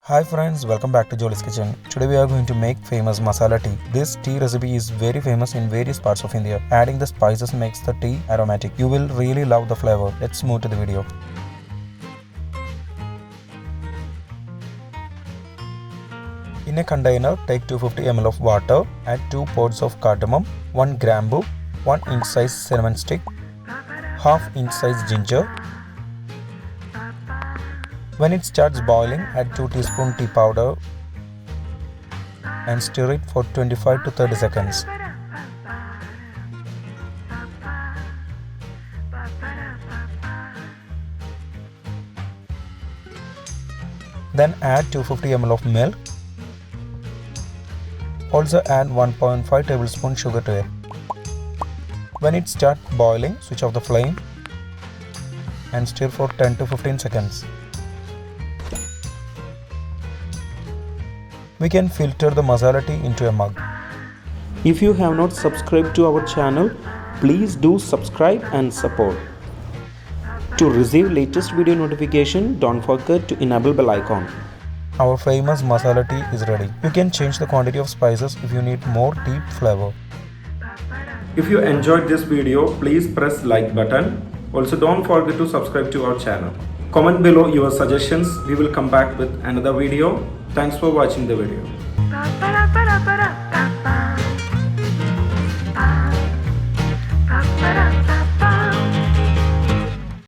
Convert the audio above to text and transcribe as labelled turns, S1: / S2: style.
S1: Hi friends, welcome back to Jolys kitchen. Today we are going to make famous masala tea. This tea recipe is very famous in various parts of India. Adding the spices makes the tea aromatic. You will really love the flavor. Let's move to the video. In a container, take 250 ml of water, add 2 pods of cardamom, 1 Grambu, 1 inch size cinnamon stick, half inch size ginger. When it starts boiling, add 2 teaspoon tea powder and stir it for 25 to 30 seconds. Then add 250 ml of milk. Also add 1.5 tablespoon sugar to it. When it starts boiling, switch off the flame and stir for 10 to 15 seconds. We can filter the masala tea into a mug.
S2: If you have not subscribed to our channel, please do subscribe and support. To receive latest video notification, don't forget to enable bell icon.
S1: Our famous masala tea is ready. You can change the quantity of spices if you need more deep flavor.
S2: If you enjoyed this video, please press like button. Also don't forget to subscribe to our channel. Comment below your suggestions. We will come back with another video. Thanks for watching the video.